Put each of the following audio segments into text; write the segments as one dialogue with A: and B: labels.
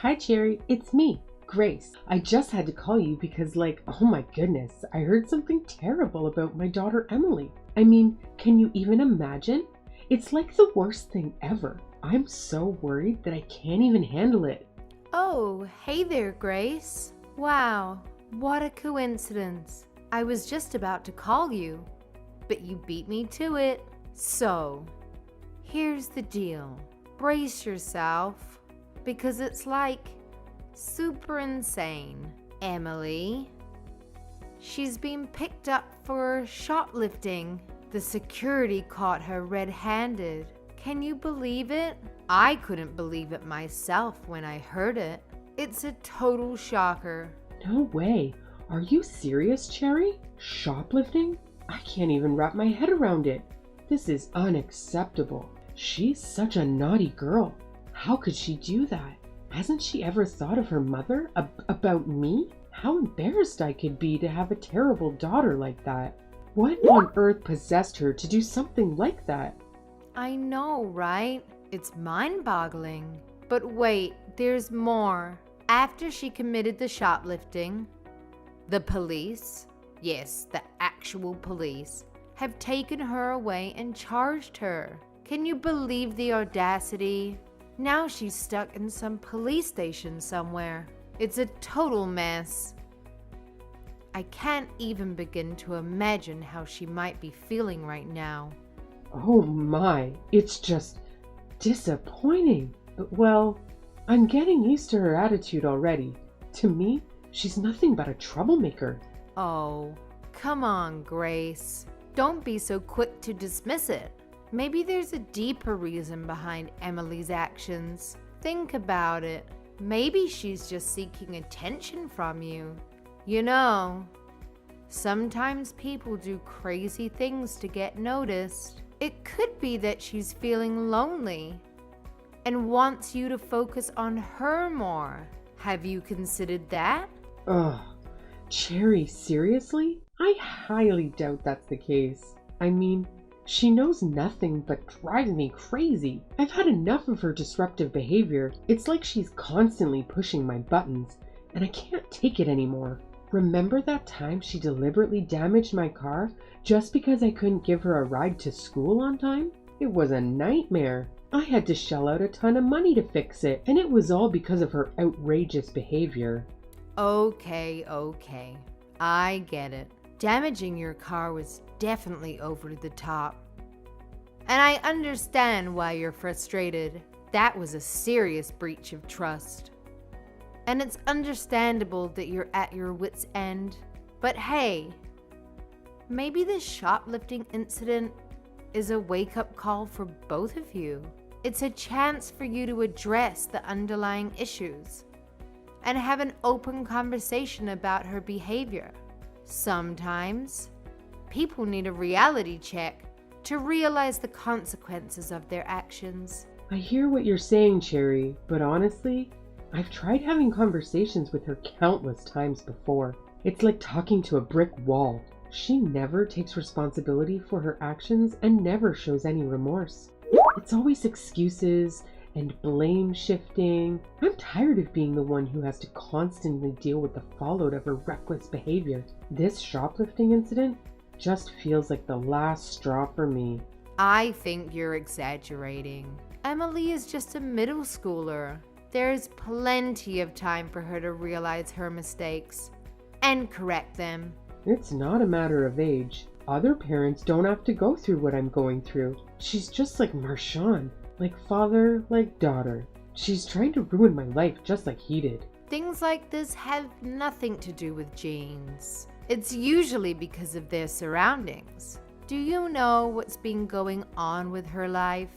A: Hi, Cherry. It's me, Grace. I just had to call you because, oh my goodness, I heard something terrible about my daughter Emily. I mean, can you even imagine? It's like the worst thing ever. I'm so worried that I can't even handle it.
B: Oh, hey there, Grace. Wow, what a coincidence. I was just about to call you, but you beat me to it. So, here's the deal. Brace yourself, because it's like super insane. Emily, she's been picked up for shoplifting. The security caught her red-handed. Can you believe it? I couldn't believe it myself when I heard it. It's a total shocker.
A: No way. Are you serious, Cherry? Shoplifting? I can't even wrap my head around it. This is unacceptable. She's such a naughty girl. How could she do that? Hasn't she ever thought of her mother? About me? How embarrassed I could be to have a terrible daughter like that. What on earth possessed her to do something like that?
B: I know, right? It's mind-boggling. But wait, there's more. After she committed the shoplifting, the police, yes, the actual police, have taken her away and charged her. Can you believe the audacity? Now she's stuck in some police station somewhere. It's a total mess. I can't even begin to imagine how she might be feeling right now.
A: Oh my, it's just disappointing. Well, I'm getting used to her attitude already. To me, she's nothing but a troublemaker.
B: Oh, come on, Grace. Don't be so quick to dismiss it. Maybe there's a deeper reason behind Emily's actions. Think about it. Maybe she's just seeking attention from you. You know, sometimes people do crazy things to get noticed. It could be that she's feeling lonely and wants you to focus on her more. Have you considered that?
A: Ugh, Cherry, seriously? I highly doubt that's the case. I mean, she knows nothing but drives me crazy. I've had enough of her disruptive behavior. It's like she's constantly pushing my buttons, and I can't take it anymore. Remember that time she deliberately damaged my car just because I couldn't give her a ride to school on time? It was a nightmare. I had to shell out a ton of money to fix it, and it was all because of her outrageous behavior.
B: Okay. I get it. Damaging your car was definitely over the top. And I understand why you're frustrated. That was a serious breach of trust. And it's understandable that you're at your wit's end. But hey, maybe this shoplifting incident is a wake-up call for both of you. It's a chance for you to address the underlying issues and have an open conversation about her behavior. Sometimes, people need a reality check to realize the consequences of their actions.
A: I hear what you're saying, Cherry, but honestly, I've tried having conversations with her countless times before. It's like talking to a brick wall. She never takes responsibility for her actions and never shows any remorse. It's always excuses and blame shifting. I'm tired of being the one who has to constantly deal with the fallout of her reckless behavior. This shoplifting incident just feels like the last straw for me.
B: I think you're exaggerating. Emily is just a middle schooler. There's plenty of time for her to realize her mistakes and correct them.
A: It's not a matter of age. Other parents don't have to go through what I'm going through. She's just like Marshawn. Like father, like daughter. She's trying to ruin my life just like he did.
B: Things like this have nothing to do with genes. It's usually because of their surroundings. Do you know what's been going on with her life?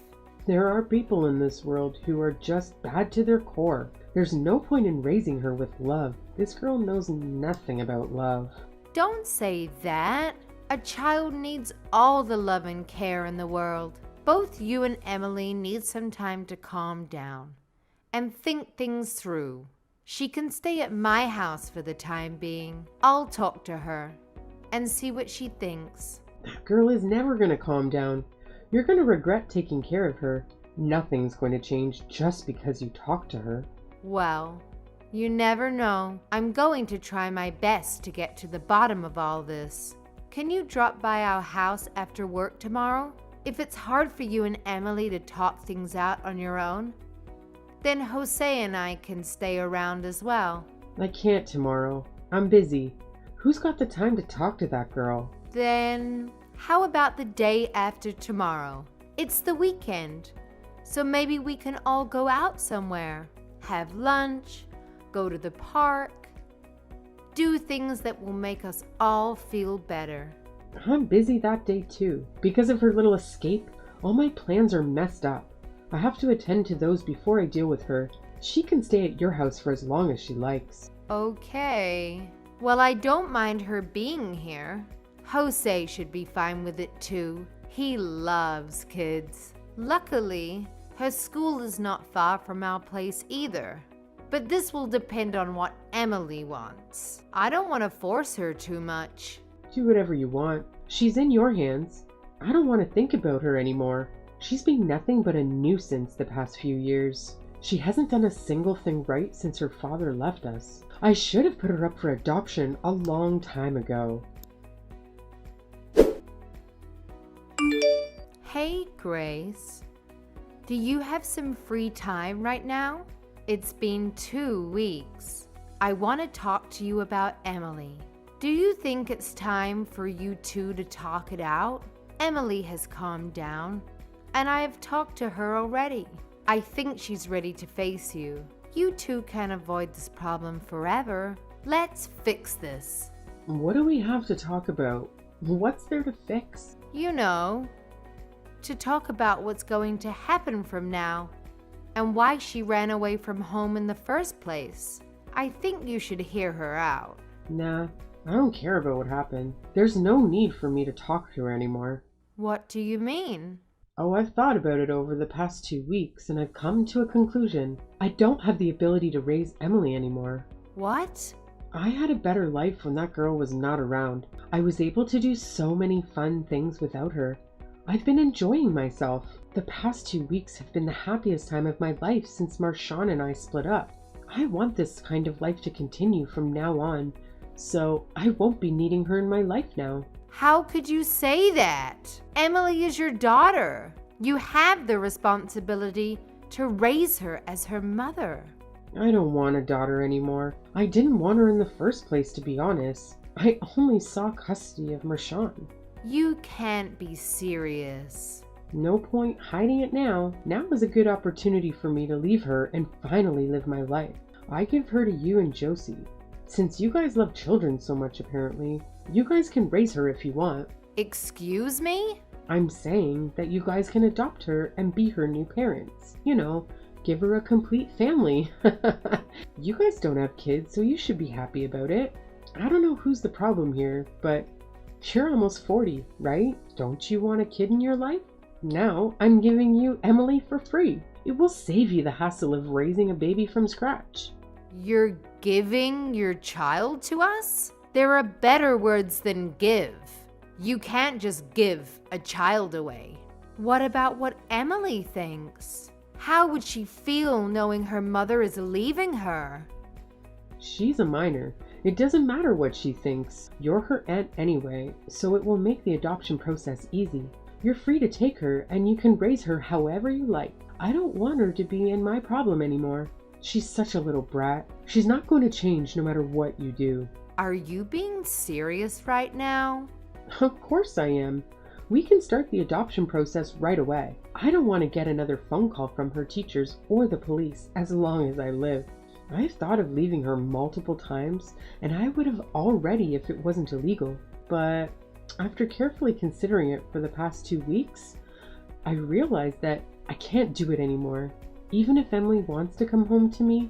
A: There are people in this world who are just bad to their core. There's no point in raising her with love. This girl knows nothing about love.
B: Don't say that. A child needs all the love and care in the world. Both you and Emily need some time to calm down and think things through. She can stay at my house for the time being. I'll talk to her and see what she thinks.
A: That girl is never going to calm down. You're going to regret taking care of her. Nothing's going to change just because you talk to her.
B: Well, you never know. I'm going to try my best to get to the bottom of all this. Can you drop by our house after work tomorrow? If it's hard for you and Emily to talk things out on your own, then Jose and I can stay around as well.
A: I can't tomorrow. I'm busy. Who's got the time to talk to that girl?
B: Then, how about the day after tomorrow? It's the weekend, so maybe we can all go out somewhere, have lunch, go to the park, do things that will make us all feel better.
A: I'm busy that day too. Because of her little escape, all my plans are messed up. I have to attend to those before I deal with her. She can stay at your house for as long as she likes.
B: Okay. Well, I don't mind her being here. Jose should be fine with it too. He loves kids. Luckily, her school is not far from our place either. But this will depend on what Emily wants. I don't want to force her too much.
A: Do whatever you want. She's in your hands. I don't want to think about her anymore. She's been nothing but a nuisance the past few years. She hasn't done a single thing right since her father left us. I should have put her up for adoption a long time ago.
B: Hey, Grace. Do you have some free time right now? It's been 2 weeks. I want to talk to you about Emily. Do you think it's time for you two to talk it out? Emily has calmed down, and I have talked to her already. I think she's ready to face you. You two can't avoid this problem forever. Let's fix this.
A: What do we have to talk about? What's there to fix?
B: You know, to talk about what's going to happen from now and why she ran away from home in the first place. I think you should hear her out.
A: Nah, I don't care about what happened. There's no need for me to talk to her anymore.
B: What do you mean?
A: Oh, I've thought about it over the past 2 weeks, and I've come to a conclusion. I don't have the ability to raise Emily anymore.
B: What?
A: I had a better life when that girl was not around. I was able to do so many fun things without her. I've been enjoying myself. The past 2 weeks have been the happiest time of my life since Marshawn and I split up. I want this kind of life to continue from now on, so I won't be needing her in my life now.
B: How could you say that? Emily is your daughter. You have the responsibility to raise her as her mother.
A: I don't want a daughter anymore. I didn't want her in the first place, to be honest. I only saw custody of Marshawn.
B: You can't be serious.
A: No point hiding it now. Now is a good opportunity for me to leave her and finally live my life. I give her to you and Josie. Since you guys love children so much apparently, you guys can raise her if you want.
B: Excuse me?
A: I'm saying that you guys can adopt her and be her new parents. You know, give her a complete family. You guys don't have kids, so you should be happy about it. I don't know who's the problem here, but you're almost 40, right? Don't you want a kid in your life? Now I'm giving you Emily for free. It will save you the hassle of raising a baby from scratch.
B: You're giving your child to us? There are better words than give. You can't just give a child away. What about what Emily thinks? How would she feel knowing her mother is leaving her?
A: She's a minor. It doesn't matter what she thinks. You're her aunt anyway, so it will make the adoption process easy. You're free to take her, and you can raise her however you like. I don't want her to be in my problem anymore. She's such a little brat. She's not going to change no matter what you do.
B: Are you being serious right now?
A: Of course I am. We can start the adoption process right away. I don't want to get another phone call from her teachers or the police as long as I live. I've thought of leaving her multiple times, and I would have already if it wasn't illegal. But after carefully considering it for the past 2 weeks, I realized that I can't do it anymore. Even if Emily wants to come home to me,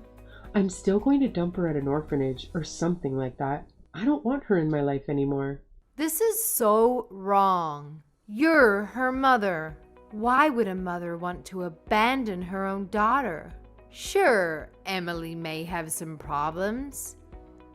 A: I'm still going to dump her at an orphanage or something like that. I don't want her in my life anymore.
B: This is so wrong. You're her mother. Why would a mother want to abandon her own daughter? Sure, Emily may have some problems,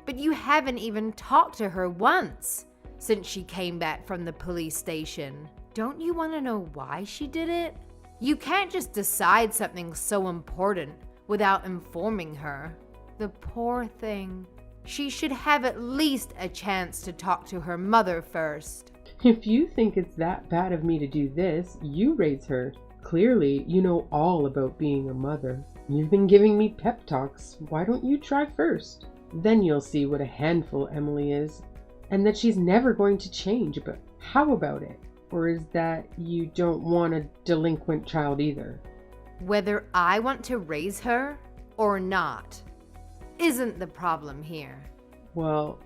B: but you haven't even talked to her once since she came back from the police station. Don't you want to know why she did it? You can't just decide something so important without informing her. The poor thing. She should have at least a chance to talk to her mother first.
A: If you think it's that bad of me to do this, you raise her. Clearly, you know all about being a mother. You've been giving me pep talks. Why don't you try first? Then you'll see what a handful Emily is, and that she's never going to change. But how about it? Or is that you don't want a delinquent child either?
B: Whether I want to raise her or not isn't the problem here.
A: Well,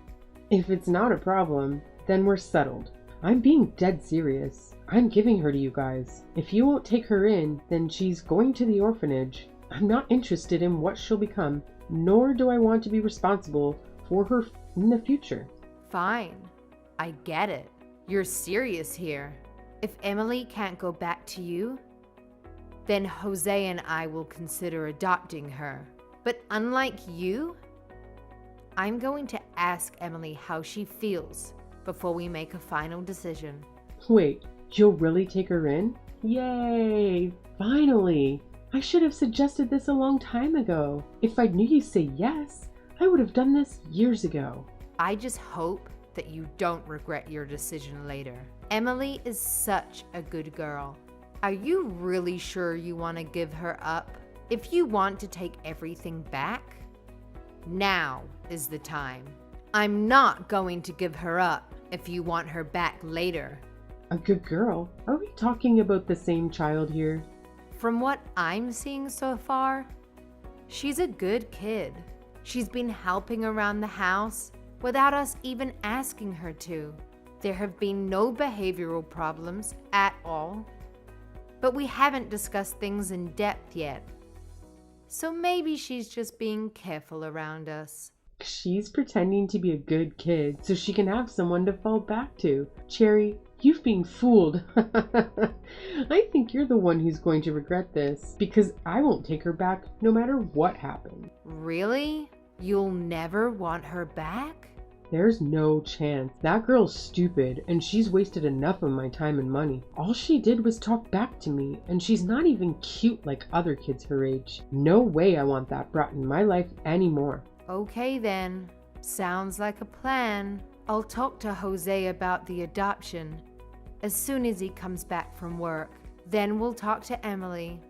A: if it's not a problem, then we're settled. I'm being dead serious. I'm giving her to you guys. If you won't take her in, then she's going to the orphanage. I'm not interested in what she'll become, nor do I want to be responsible for her in the future.
B: Fine. I get it. You're serious here. If Emily can't go back to you, then Jose and I will consider adopting her. But unlike you, I'm going to ask Emily how she feels before we make a final decision.
A: Wait, you'll really take her in? Yay! Finally! I should have suggested this a long time ago. If I knew you'd say yes, I would have done this years ago.
B: I just hope that you don't regret your decision later. Emily is such a good girl. Are you really sure you want to give her up? If you want to take everything back, now is the time. I'm not going to give her up if you want her back later.
A: A good girl? Are we talking about the same child here?
B: From what I'm seeing so far, she's a good kid. She's been helping around the house without us even asking her to. There have been no behavioral problems at all, but we haven't discussed things in depth yet. So maybe she's just being careful around us.
A: She's pretending to be a good kid so she can have someone to fall back to. Cherry, you've been fooled. I think you're the one who's going to regret this, because I won't take her back no matter what happens.
B: Really? You'll never want her back?
A: There's no chance. That girl's stupid, and she's wasted enough of my time and money. All she did was talk back to me, and she's not even cute like other kids her age. No way I want that brought in my life anymore.
B: Okay then. Sounds like a plan. I'll talk to Jose about the adoption as soon as he comes back from work. Then we'll talk to Emily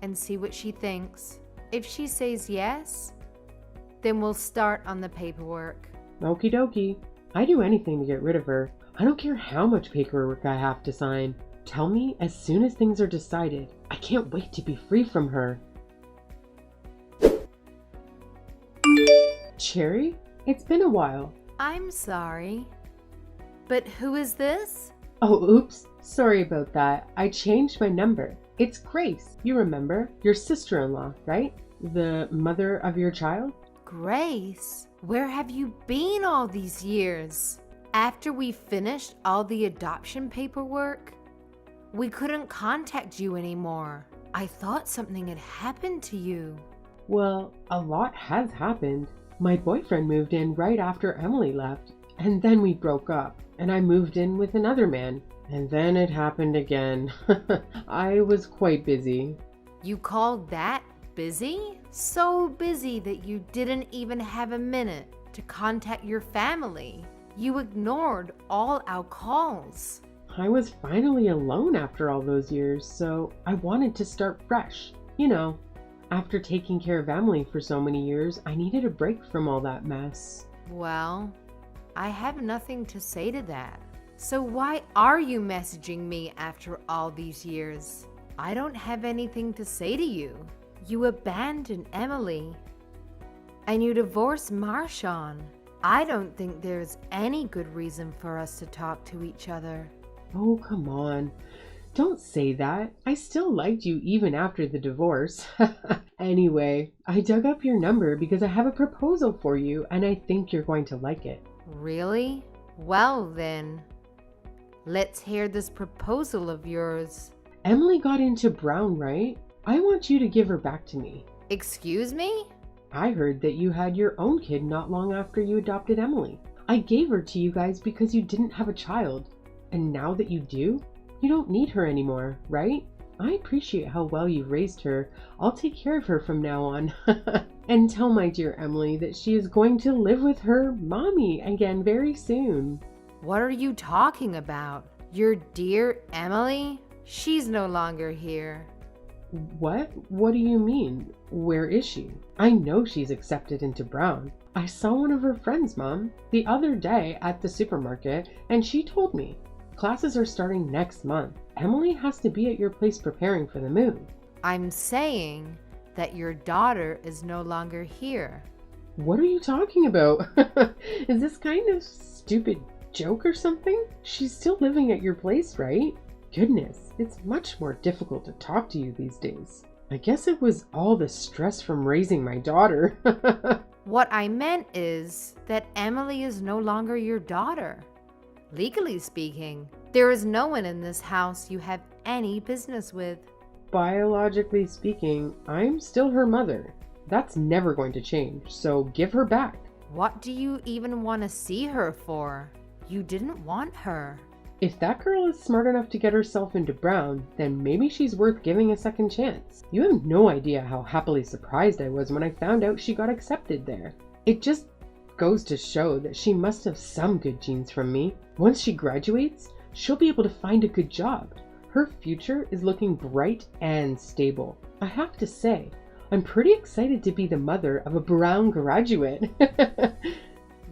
B: and see what she thinks. If she says yes, then we'll start on the paperwork.
A: Okie dokie. I'd do anything to get rid of her. I don't care how much paperwork I have to sign. Tell me as soon as things are decided. I can't wait to be free from her. Cherry? It's been a while.
B: I'm sorry, but who is this?
A: Oh, oops. Sorry about that. I changed my number. It's Grace. You remember? Your sister-in-law, right? The mother of your child?
B: Grace, where have you been all these years? After we finished all the adoption paperwork, we couldn't contact you anymore. I thought something had happened to you.
A: Well, a lot has happened. My boyfriend moved in right after Emily left, and then we broke up, and I moved in with another man, and then it happened again. I was quite busy.
B: You called that busy? So busy that you didn't even have a minute to contact your family. You ignored all our calls.
A: I was finally alone after all those years, so I wanted to start fresh. You know, after taking care of Emily for so many years, I needed a break from all that mess.
B: Well, I have nothing to say to that. So why are you messaging me after all these years? I don't have anything to say to you. You abandoned Emily, and you divorced Marshawn. I don't think there's any good reason for us to talk to each other.
A: Oh, come on. Don't say that. I still liked you even after the divorce. Anyway, I dug up your number because I have a proposal for you, and I think you're going to like it.
B: Really? Well then, let's hear this proposal of yours.
A: Emily got into Brown, right? I want you to give her back to me.
B: Excuse me?
A: I heard that you had your own kid not long after you adopted Emily. I gave her to you guys because you didn't have a child. And now that you do, you don't need her anymore, right? I appreciate how well you raised her. I'll take care of her from now on. And tell my dear Emily that she is going to live with her mommy again very soon.
B: What are you talking about? Your dear Emily? She's no longer here.
A: What? What do you mean? Where is she? I know she's accepted into Brown. I saw one of her friends, Mom, the other day at the supermarket, and she told me. Classes are starting next month. Emily has to be at your place preparing for the move.
B: I'm saying that your daughter is no longer here.
A: What are you talking about? Is this kind of stupid joke or something? She's still living at your place, right? Goodness, it's much more difficult to talk to you these days. I guess it was all the stress from raising my daughter.
B: What I meant is that Emily is no longer your daughter. Legally speaking, there is no one in this house you have any business with.
A: Biologically speaking, I'm still her mother. That's never going to change, so give her back.
B: What do you even want to see her for? You didn't want her.
A: If that girl is smart enough to get herself into Brown, then maybe she's worth giving a second chance. You have no idea how happily surprised I was when I found out she got accepted there. It just goes to show that she must have some good genes from me. Once she graduates, she'll be able to find a good job. Her future is looking bright and stable. I have to say, I'm pretty excited to be the mother of a Brown graduate.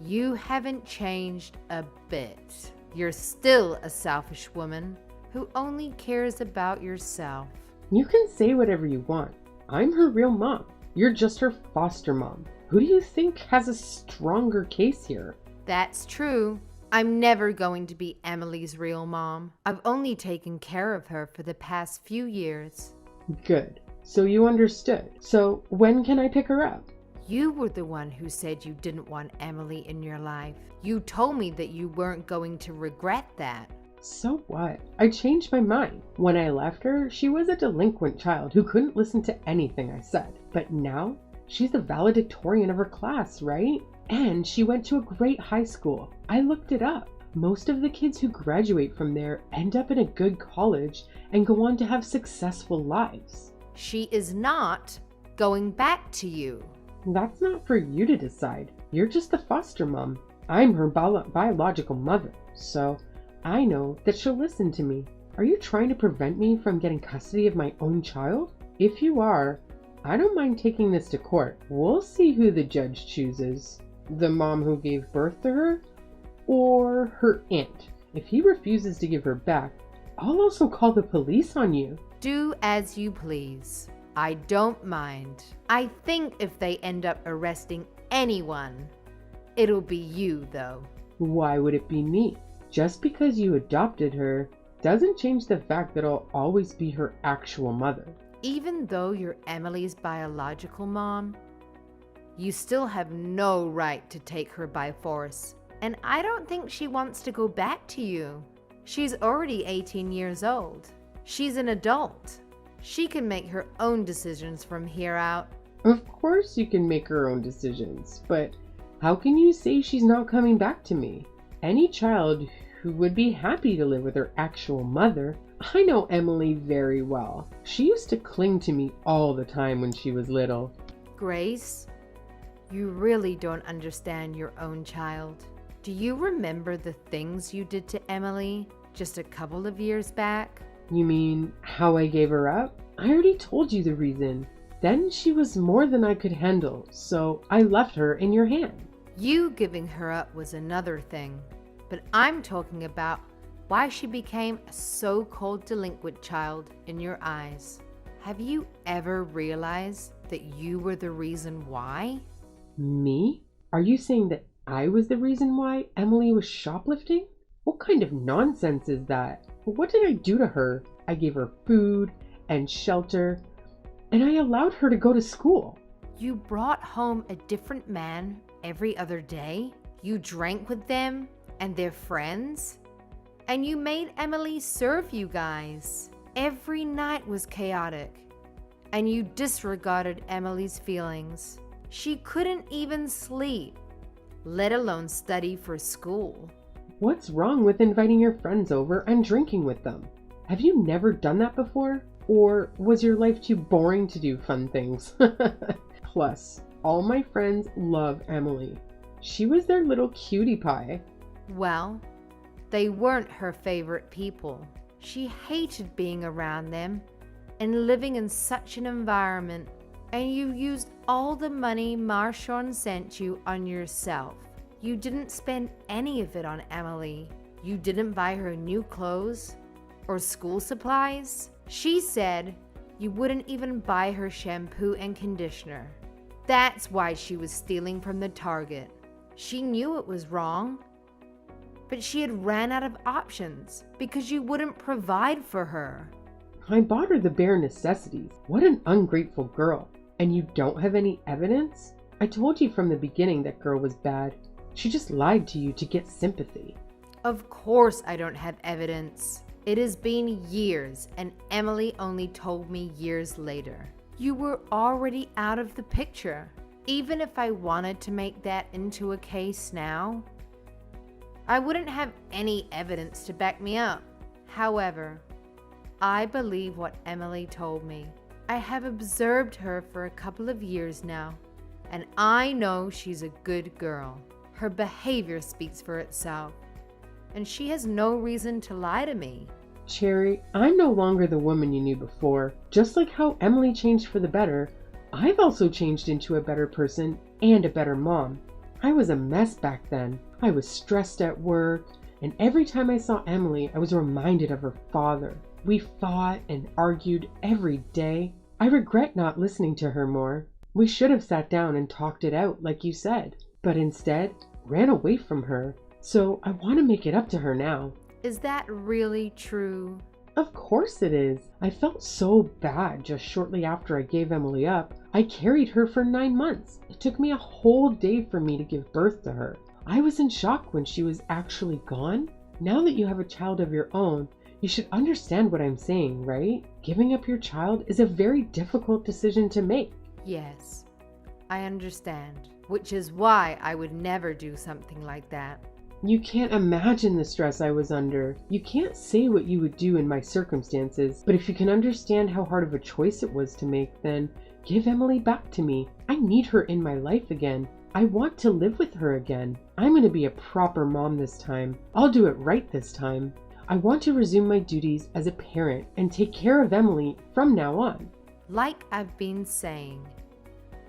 B: You haven't changed a bit. You're still a selfish woman who only cares about yourself.
A: You can say whatever you want. I'm her real mom. You're just her foster mom. Who do you think has a stronger case here?
B: That's true. I'm never going to be Emily's real mom. I've only taken care of her for the past few years.
A: Good. So you understood. So when can I pick her up?
B: You were the one who said you didn't want Emily in your life. You told me that you weren't going to regret that.
A: So what? I changed my mind. When I left her, she was a delinquent child who couldn't listen to anything I said. But now, she's the valedictorian of her class, right? And she went to a great high school. I looked it up. Most of the kids who graduate from there end up in a good college and go on to have successful lives.
B: She is not going back to you.
A: That's not for you to decide. You're just the foster mom. I'm her biological mother, so I know that she'll listen to me. Are you trying to prevent me from getting custody of my own child? If you are, I don't mind taking this to court. We'll see who the judge chooses. The mom who gave birth to her, or her aunt. If he refuses to give her back, I'll also call the police on you.
B: Do as you please. I don't mind. I think if they end up arresting anyone, it'll be you, though.
A: Why would it be me? Just because you adopted her doesn't change the fact that I'll always be her actual mother.
B: Even though you're Emily's biological mom, you still have no right to take her by force. And I don't think she wants to go back to you. She's already 18 years old. She's an adult. She can make her own decisions from here out.
A: Of course you can make her own decisions, but how can you say she's not coming back to me? Any child who would be happy to live with her actual mother. I know Emily very well. She used to cling to me all the time when she was little.
B: Grace, you really don't understand your own child. Do you remember the things you did to Emily just a couple of years back?
A: You mean how I gave her up? I already told you the reason. Then she was more than I could handle, so I left her in your hand.
B: You giving her up was another thing, but I'm talking about why she became a so-called delinquent child in your eyes. Have you ever realized that you were the reason why?
A: Me? Are you saying that I was the reason why Emily was shoplifting? What kind of nonsense is that? What did I do to her? I gave her food and shelter, and I allowed her to go to school.
B: You brought home a different man every other day. You drank with them and their friends, and you made Emily serve you guys. Every night was chaotic, and you disregarded Emily's feelings. She couldn't even sleep, let alone study for school.
A: What's wrong with inviting your friends over and drinking with them? Have you never done that before? Or was your life too boring to do fun things? Plus, all my friends love Emily. She was their little cutie pie.
B: Well, they weren't her favorite people. She hated being around them and living in such an environment. And you used all the money Marshawn sent you on yourself. You didn't spend any of it on Emily. You didn't buy her new clothes or school supplies. She said you wouldn't even buy her shampoo and conditioner. That's why she was stealing from the Target. She knew it was wrong, but she had ran out of options because you wouldn't provide for her.
A: I bought her the bare necessities. What an ungrateful girl. And you don't have any evidence? I told you from the beginning that girl was bad. She just lied to you to get sympathy.
B: Of course I don't have evidence. It has been years, and Emily only told me years later. You were already out of the picture. Even if I wanted to make that into a case now, I wouldn't have any evidence to back me up. However, I believe what Emily told me. I have observed her for a couple of years now, and I know she's a good girl. Her behavior speaks for itself, and she has no reason to lie to me.
A: Cherry, I'm no longer the woman you knew before. Just like how Emily changed for the better, I've also changed into a better person and a better mom. I was a mess back then. I was stressed at work, and every time I saw Emily, I was reminded of her father. We fought and argued every day. I regret not listening to her more. We should have sat down and talked it out, like you said, but instead ran away from her. So I want to make it up to her now.
B: Is that really true?
A: Of course it is. I felt so bad just shortly after I gave Emily up. I carried her for 9 months. It took me a whole day for me to give birth to her. I was in shock when she was actually gone. Now that you have a child of your own, you should understand what I'm saying, right? Giving up your child is a very difficult decision to make.
B: Yes, I understand, which is why I would never do something like that.
A: You can't imagine the stress I was under. You can't say what you would do in my circumstances, but if you can understand how hard of a choice it was to make, then give Emily back to me. I need her in my life again. I want to live with her again. I'm going to be a proper mom this time. I'll do it right this time. I want to resume my duties as a parent and take care of Emily from now on.
B: Like I've been saying,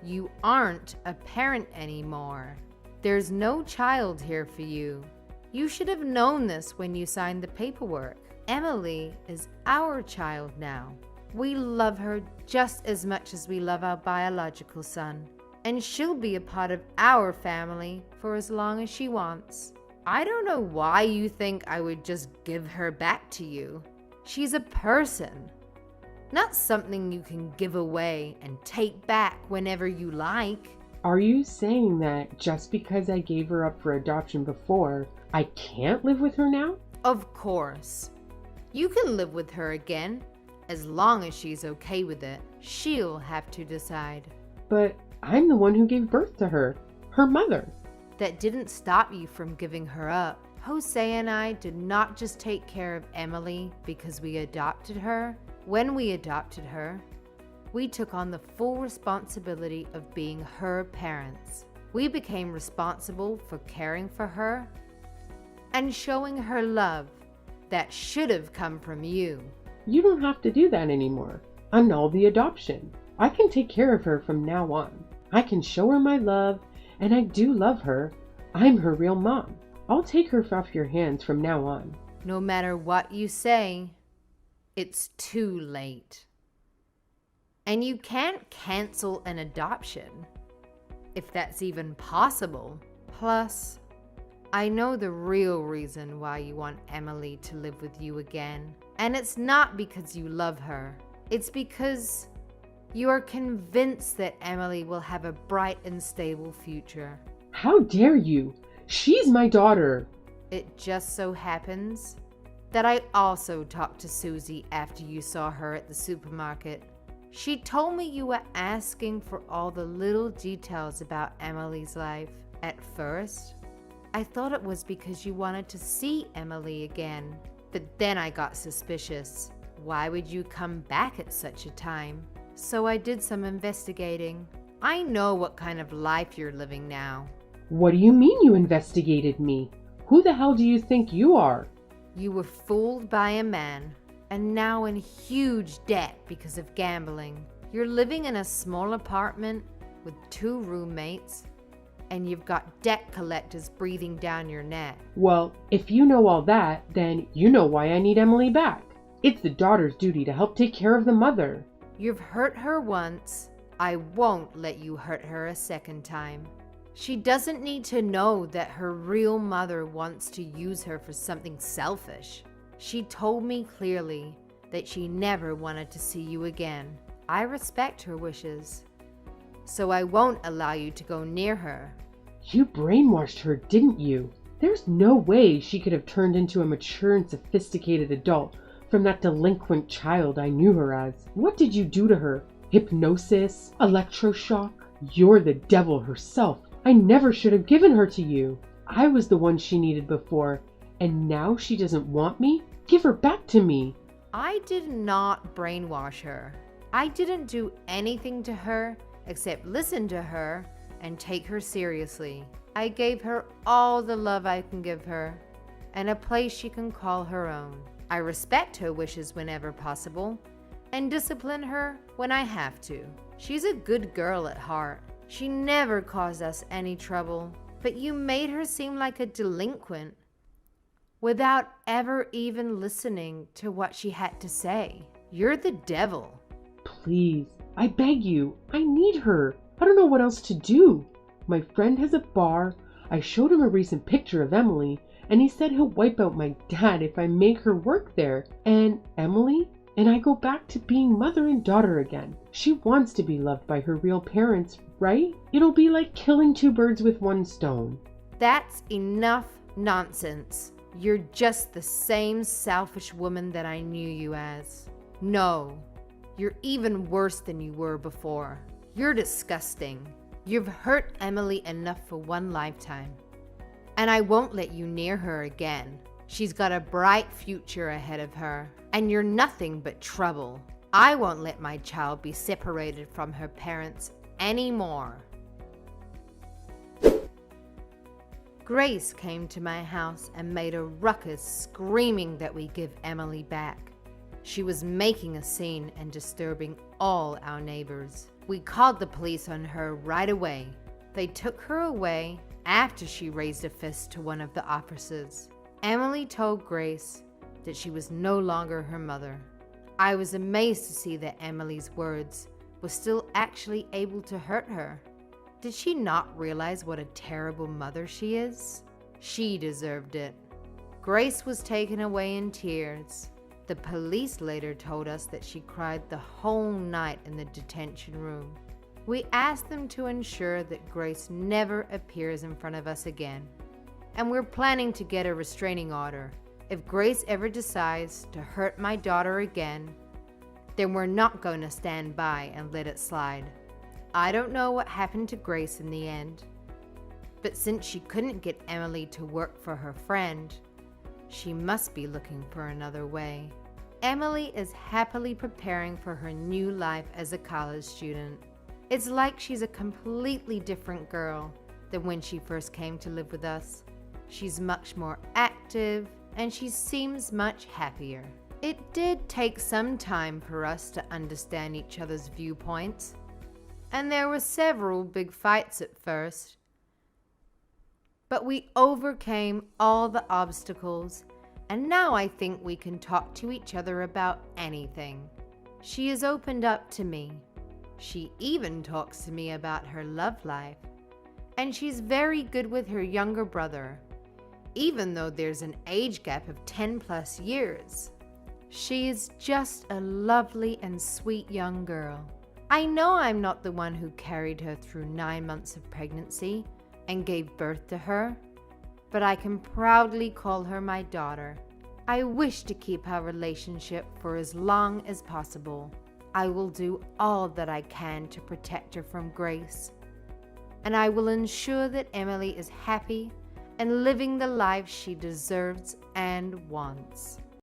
B: you aren't a parent anymore. There's no child here for you. You should have known this when you signed the paperwork. Emily is our child now. We love her just as much as we love our biological son, and she'll be a part of our family for as long as she wants. I don't know why you think I would just give her back to you. She's a person, not something you can give away and take back whenever you like.
A: Are you saying that just because I gave her up for adoption before, I can't live with her now?
B: Of course. You can live with her again, as long as she's okay with it. She'll have to decide.
A: But I'm the one who gave birth to her mother.
B: That didn't stop you from giving her up. Jose and I did not just take care of Emily because we adopted her. When we adopted her, we took on the full responsibility of being her parents. We became responsible for caring for her and showing her love that should have come from you.
A: You don't have to do that anymore. Annul the adoption. I can take care of her from now on. I can show her my love, and I do love her. I'm her real mom. I'll take her off your hands from now on.
B: No matter what you say, it's too late. And you can't cancel an adoption, if that's even possible. Plus, I know the real reason why you want Emily to live with you again. And it's not because you love her. It's because you are convinced that Emily will have a bright and stable future.
A: How dare you? She's my daughter.
B: It just so happens that I also talked to Susie after you saw her at the supermarket. She told me you were asking for all the little details about Emily's life. At first, I thought it was because you wanted to see Emily again, but then I got suspicious. Why would you come back at such a time? So I did some investigating. I know what kind of life you're living now.
A: What do you mean you investigated me? Who the hell do you think you are?
B: You were fooled by a man, and now in huge debt because of gambling. You're living in a small apartment with 2 roommates, and you've got debt collectors breathing down your neck.
A: Well, if you know all that, then you know why I need Emily back. It's the daughter's duty to help take care of the mother.
B: You've hurt her once. I won't let you hurt her a second time. She doesn't need to know that her real mother wants to use her for something selfish. She told me clearly that she never wanted to see you again. I respect her wishes, so I won't allow you to go near her.
A: You brainwashed her, didn't you? There's no way she could have turned into a mature and sophisticated adult from that delinquent child I knew her as. What did you do to her? Hypnosis? Electroshock? You're the devil herself. I never should have given her to you. I was the one she needed before, and now she doesn't want me? Give her back to me.
B: I did not brainwash her. I didn't do anything to her except listen to her and take her seriously. I gave her all the love I can give her and a place she can call her own. I respect her wishes whenever possible and discipline her when I have to. She's a good girl at heart. She never caused us any trouble, but you made her seem like a delinquent without ever even listening to what she had to say. You're the devil.
A: Please, I beg you, I need her. I don't know what else to do. My friend has a bar. I showed him a recent picture of Emily, and he said he'll wipe out my dad if I make her work there. And Emily and I go back to being mother and daughter again. She wants to be loved by her real parents, right? It'll be like killing 2 birds with 1 stone.
B: That's enough nonsense. You're just the same selfish woman that I knew you as. No, you're even worse than you were before. You're disgusting. You've hurt Emily enough for 1 lifetime. And I won't let you near her again. She's got a bright future ahead of her, and you're nothing but trouble. I won't let my child be separated from her parents anymore. Grace came to my house and made a ruckus, screaming that we give Emily back. She was making a scene and disturbing all our neighbors. We called the police on her right away. They took her away after she raised a fist to one of the officers. Emily told Grace that she was no longer her mother. I was amazed to see that Emily's words were still actually able to hurt her. Did she not realize what a terrible mother she is? She deserved it. Grace was taken away in tears. The police later told us that she cried the whole night in the detention room. We asked them to ensure that Grace never appears in front of us again. And we're planning to get a restraining order. If Grace ever decides to hurt my daughter again, then we're not going to stand by and let it slide. I don't know what happened to Grace in the end, but since she couldn't get Emily to work for her friend, she must be looking for another way. Emily is happily preparing for her new life as a college student. It's like she's a completely different girl than when she first came to live with us. She's much more active, and she seems much happier. It did take some time for us to understand each other's viewpoints, and there were several big fights at first. But we overcame all the obstacles, and now I think we can talk to each other about anything. She has opened up to me. She even talks to me about her love life, and she's very good with her younger brother, even though there's an age gap of 10+ years. She is just a lovely and sweet young girl. I know I'm not the one who carried her through 9 months of pregnancy and gave birth to her, but I can proudly call her my daughter. I wish to keep our relationship for as long as possible. I will do all that I can to protect her from Grace, and I will ensure that Emily is happy and living the life she deserves and wants.